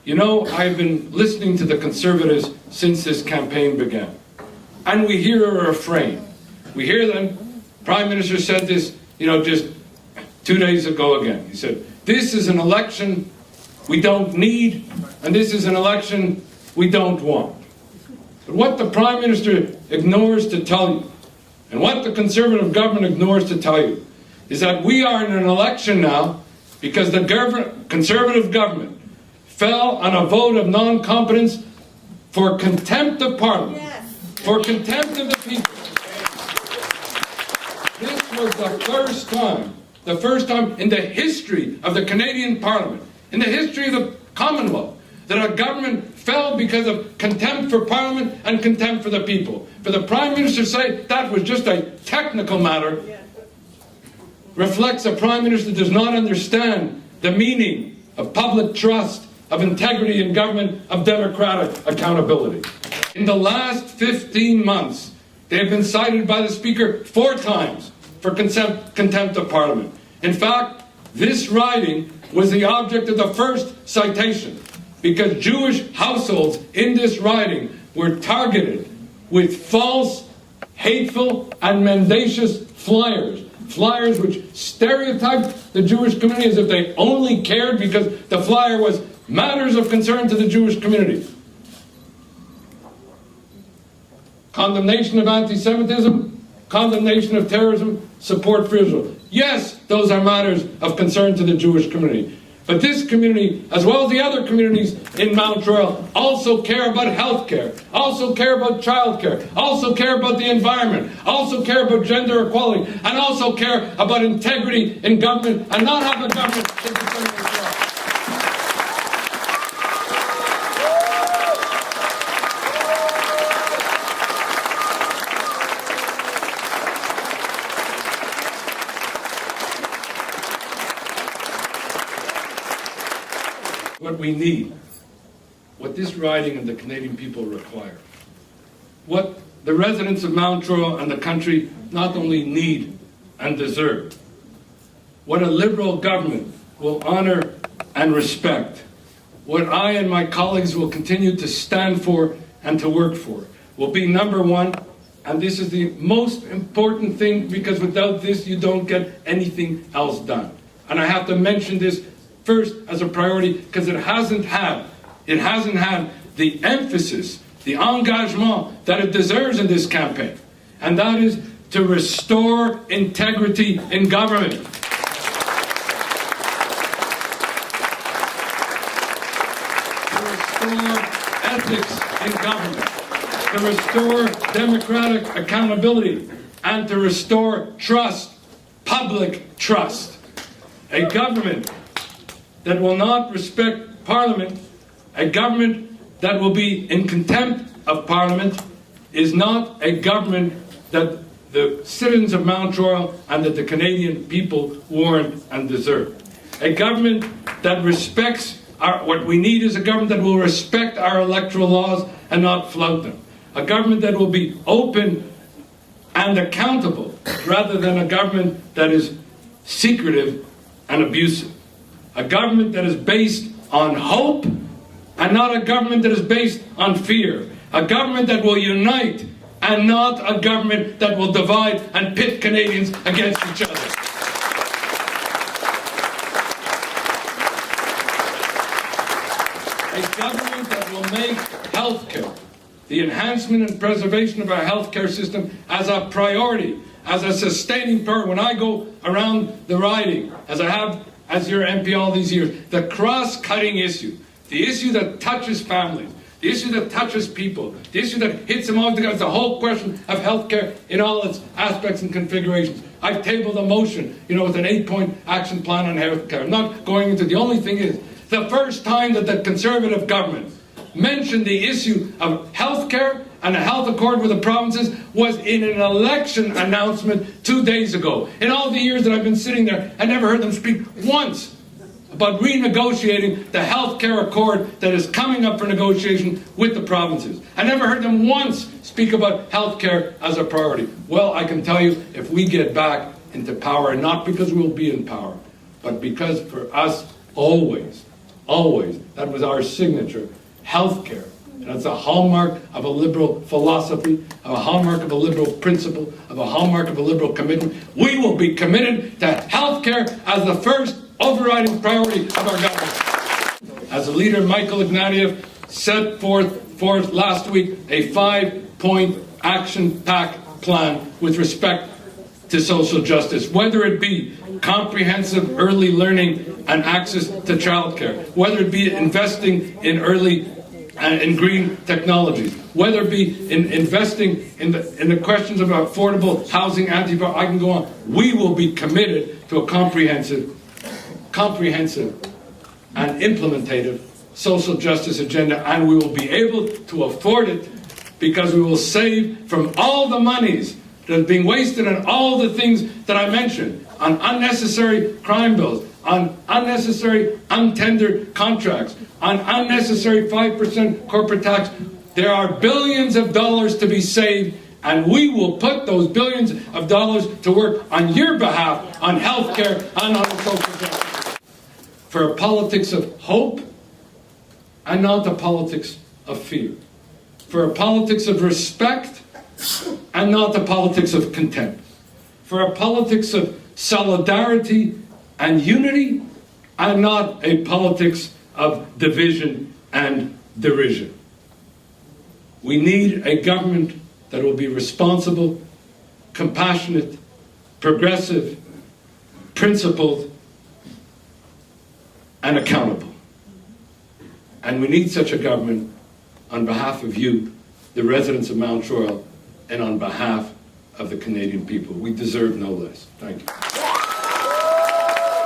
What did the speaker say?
You know, I've been listening to the Conservatives since this campaign began. And we hear a refrain. We hear them. Prime Minister said this, just 2 days ago again. He said, this is an election we don't need, and this is an election we don't want. But what the Prime Minister ignores to tell you, and what the Conservative government ignores to tell you, is that we are in an election now because the Conservative government fell on a vote of non-competence for contempt of Parliament, for contempt of the people. This was the first time in the history of the Canadian Parliament, in the history of the Commonwealth, that a government fell because of contempt for Parliament and contempt for the people. For the Prime Minister to say that was just a technical matter reflects a Prime Minister that does not understand the meaning of public trust, of integrity in government, of democratic accountability. In the last 15 months, they have been cited by the Speaker 4 times for contempt of Parliament. In fact, this riding was the object of the first citation because Jewish households in this riding were targeted with false, hateful, and mendacious flyers. Flyers which stereotyped the Jewish community as if they only cared because the flyer was matters of concern to the Jewish community. Condemnation of anti-Semitism, condemnation of terrorism, support for Israel. Yes, those are matters of concern to the Jewish community. But this community, as well as the other communities in Mont-Royal, also care about health care, also care about child care, also care about the environment, also care about gender equality, and also care about integrity in government, and not have a government that concerns themselves. What we need, what this riding and the Canadian people require, what the residents of Mont-Royal and the country not only need and deserve, what a Liberal government will honour and respect, what I and my colleagues will continue to stand for and to work for, will be number one, and this is the most important thing because without this you don't get anything else done. And I have to mention this first as a priority because it hasn't had the emphasis, the engagement that it deserves in this campaign, and that is to restore integrity in government. To restore ethics in government, to restore democratic accountability, and to restore trust, public trust. A government that will not respect Parliament, a government that will be in contempt of Parliament, is not a government that the citizens of Mont-Royal and that the Canadian people warrant and deserve. A government that respects what we need is a government that will respect our electoral laws and not flout them. A government that will be open and accountable rather than a government that is secretive and abusive. A government that is based on hope and not a government that is based on fear. A government that will unite and not a government that will divide and pit Canadians against each other. A government that will make healthcare, the enhancement and preservation of our healthcare system, as a priority, as a sustaining priority. When I go around the riding, as I have as your MP all these years, the cross-cutting issue, the issue that touches families, the issue that touches people, the issue that hits them all together, the whole question of healthcare in all its aspects and configurations. I've tabled a motion, with an 8-point action plan on healthcare. I'm not going into the only thing is, the first time that the Conservative government mentioned the issue of healthcare and a health accord with the provinces was in an election announcement 2 days ago. In all the years that I've been sitting there, I never heard them speak once about renegotiating the health care accord that is coming up for negotiation with the provinces. I never heard them once speak about health care as a priority. Well, I can tell you, if we get back into power, and not because we'll be in power, but because for us, always always. That was our signature. Healthcare. And that's a hallmark of a liberal philosophy, of a hallmark of a liberal principle, of a hallmark of a liberal commitment. We will be committed to healthcare as the first overriding priority of our government. As the leader, Michael Ignatieff, set forth last week a 5-point action pack plan with respect to social justice, whether it be comprehensive early learning and access to childcare, whether it be investing in in green technologies, whether it be in investing in the questions of affordable housing, I can go on. We will be committed to a comprehensive and implementative social justice agenda, and we will be able to afford it because we will save from all the monies that are being wasted on all the things that I mentioned, on unnecessary crime bills, on unnecessary untendered contracts, on unnecessary 5% corporate tax. There are billions of dollars to be saved, and we will put those billions of dollars to work on your behalf, on health care and on social justice. For a politics of hope and not the politics of fear. For a politics of respect and not the politics of contempt. For a politics of solidarity and unity and not a politics of division and derision. We need a government that will be responsible, compassionate, progressive, principled, and accountable. And we need such a government on behalf of you, the residents of Mont-Royal, and on behalf of the Canadian people. We deserve no less. Thank you.